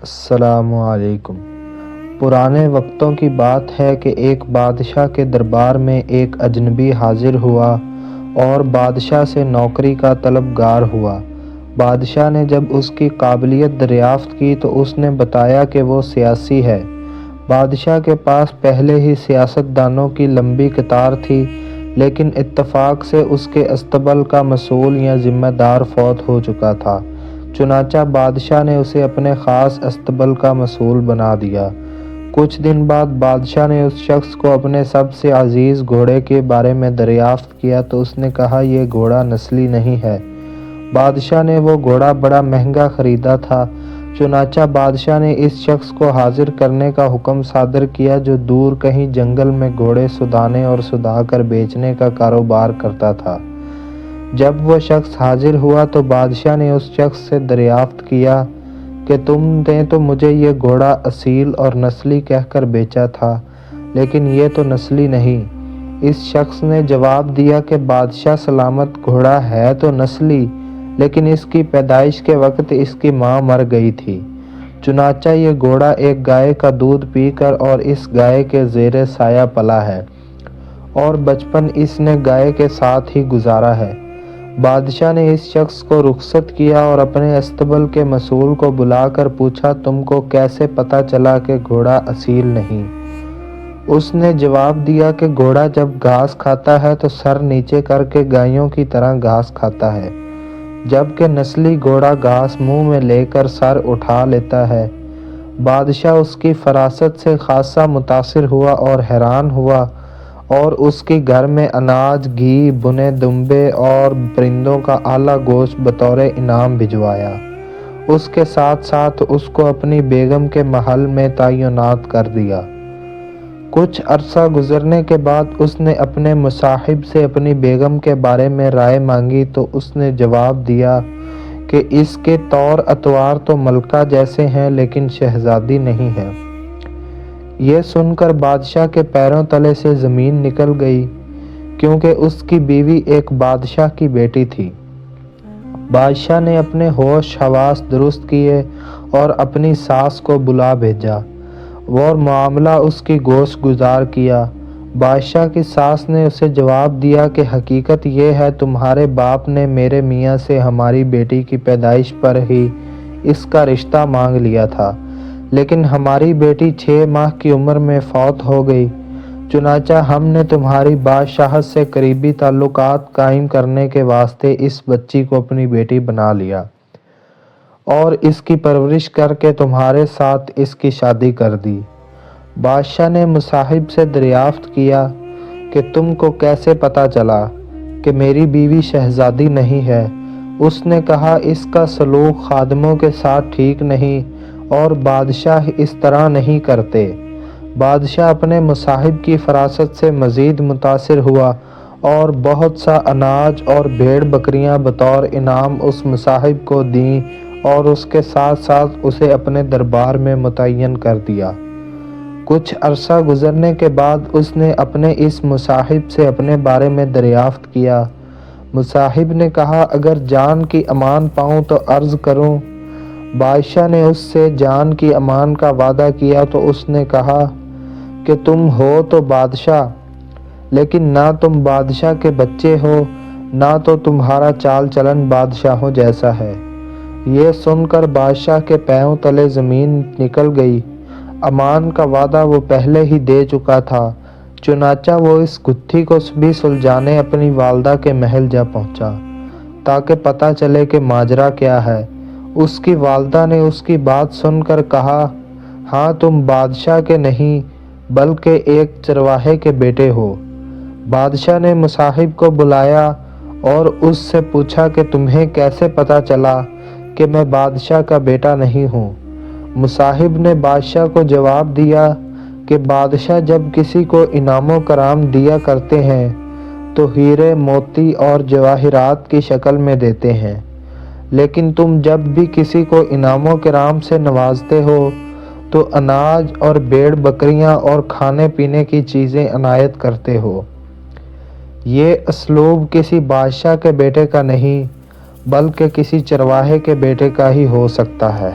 السلام علیکم۔ پرانے وقتوں کی بات ہے کہ ایک بادشاہ کے دربار میں ایک اجنبی حاضر ہوا اور بادشاہ سے نوکری کا طلبگار ہوا۔ بادشاہ نے جب اس کی قابلیت دریافت کی تو اس نے بتایا کہ وہ سیاسی ہے۔ بادشاہ کے پاس پہلے ہی سیاست دانوں کی لمبی قطار تھی، لیکن اتفاق سے اس کے استبل کا مسئول یا ذمہ دار فوت ہو چکا تھا۔ چنانچہ بادشاہ نے اسے اپنے خاص استبل کا مسئول بنا دیا۔ کچھ دن بعد بادشاہ نے اس شخص کو اپنے سب سے عزیز گھوڑے کے بارے میں دریافت کیا تو اس نے کہا، یہ گھوڑا نسلی نہیں ہے۔ بادشاہ نے وہ گھوڑا بڑا مہنگا خریدا تھا۔ چنانچہ بادشاہ نے اس شخص کو حاضر کرنے کا حکم صادر کیا جو دور کہیں جنگل میں گھوڑے سودانے اور سودا کر بیچنے کا کاروبار کرتا تھا۔ جب وہ شخص حاضر ہوا تو بادشاہ نے اس شخص سے دریافت کیا کہ تم نے تو مجھے یہ گھوڑا اصیل اور نسلی کہہ کر بیچا تھا، لیکن یہ تو نسلی نہیں۔ اس شخص نے جواب دیا کہ بادشاہ سلامت، گھوڑا ہے تو نسلی، لیکن اس کی پیدائش کے وقت اس کی ماں مر گئی تھی۔ چنانچہ یہ گھوڑا ایک گائے کا دودھ پی کر اور اس گائے کے زیر سایہ پلا ہے، اور بچپن اس نے گائے کے ساتھ ہی گزارا ہے۔ بادشاہ نے اس شخص کو رخصت کیا اور اپنے استبل کے مسئول کو بلا کر پوچھا، تم کو کیسے پتہ چلا کہ گھوڑا اصیل نہیں؟ اس نے جواب دیا کہ گھوڑا جب گھاس کھاتا ہے تو سر نیچے کر کے گایوں کی طرح گھاس کھاتا ہے، جبکہ نسلی گھوڑا گھاس منہ میں لے کر سر اٹھا لیتا ہے۔ بادشاہ اس کی فراست سے خاصا متاثر ہوا اور حیران ہوا، اور اس کی گھر میں اناج، گھی، بنے دمبے اور پرندوں کا اعلیٰ گوشت بطور انعام بھجوایا۔ اس کے ساتھ ساتھ اس کو اپنی بیگم کے محل میں تعینات کر دیا۔ کچھ عرصہ گزرنے کے بعد اس نے اپنے مصاحب سے اپنی بیگم کے بارے میں رائے مانگی تو اس نے جواب دیا کہ اس کے طور اطوار تو ملکہ جیسے ہیں، لیکن شہزادی نہیں ہے۔ یہ سن کر بادشاہ کے پیروں تلے سے زمین نکل گئی، کیونکہ اس کی بیوی ایک بادشاہ کی بیٹی تھی۔ بادشاہ نے اپنے ہوش حواس درست کیے اور اپنی ساس کو بلا بھیجا اور معاملہ اس کی گوش گزار کیا۔ بادشاہ کی ساس نے اسے جواب دیا کہ حقیقت یہ ہے، تمہارے باپ نے میرے میاں سے ہماری بیٹی کی پیدائش پر ہی اس کا رشتہ مانگ لیا تھا، لیکن ہماری بیٹی 6 ماہ کی عمر میں فوت ہو گئی۔ چنانچہ ہم نے تمہاری بادشاہت سے قریبی تعلقات قائم کرنے کے واسطے اس بچی کو اپنی بیٹی بنا لیا اور اس کی پرورش کر کے تمہارے ساتھ اس کی شادی کر دی۔ بادشاہ نے مصاحب سے دریافت کیا کہ تم کو کیسے پتہ چلا کہ میری بیوی شہزادی نہیں ہے؟ اس نے کہا، اس کا سلوک خادموں کے ساتھ ٹھیک نہیں، اور بادشاہ اس طرح نہیں کرتے۔ بادشاہ اپنے مصاحب کی فراست سے مزید متاثر ہوا اور بہت سا اناج اور بھیڑ بکریاں بطور انعام اس مصاحب کو دیں اور اس کے ساتھ ساتھ اسے اپنے دربار میں متعین کر دیا۔ کچھ عرصہ گزرنے کے بعد اس نے اپنے اس مصاحب سے اپنے بارے میں دریافت کیا۔ مصاحب نے کہا، اگر جان کی امان پاؤں تو عرض کروں۔ بادشاہ نے اس سے جان کی امان کا وعدہ کیا تو اس نے کہا کہ تم ہو تو بادشاہ، لیکن نہ تم بادشاہ کے بچے ہو، نہ تو تمہارا چال چلن بادشاہوں جیسا ہے۔ یہ سن کر بادشاہ کے پیروں تلے زمین نکل گئی۔ امان کا وعدہ وہ پہلے ہی دے چکا تھا۔ چنانچہ وہ اس گتھی کو بھی سلجھانے اپنی والدہ کے محل جا پہنچا تاکہ پتہ چلے کہ ماجرا کیا ہے۔ اس کی والدہ نے اس کی بات سن کر کہا، ہاں تم بادشاہ کے نہیں بلکہ ایک چرواہے کے بیٹے ہو۔ بادشاہ نے مصاحب کو بلایا اور اس سے پوچھا کہ تمہیں کیسے پتہ چلا کہ میں بادشاہ کا بیٹا نہیں ہوں؟ مصاحب نے بادشاہ کو جواب دیا کہ بادشاہ جب کسی کو انعام و کرام دیا کرتے ہیں تو ہیرے، موتی اور جواہرات کی شکل میں دیتے ہیں، لیکن تم جب بھی کسی کو انعام و کرام سے نوازتے ہو تو اناج اور بھیڑ بکریاں اور کھانے پینے کی چیزیں عنایت کرتے ہو۔ یہ اسلوب کسی بادشاہ کے بیٹے کا نہیں بلکہ کسی چرواہے کے بیٹے کا ہی ہو سکتا ہے۔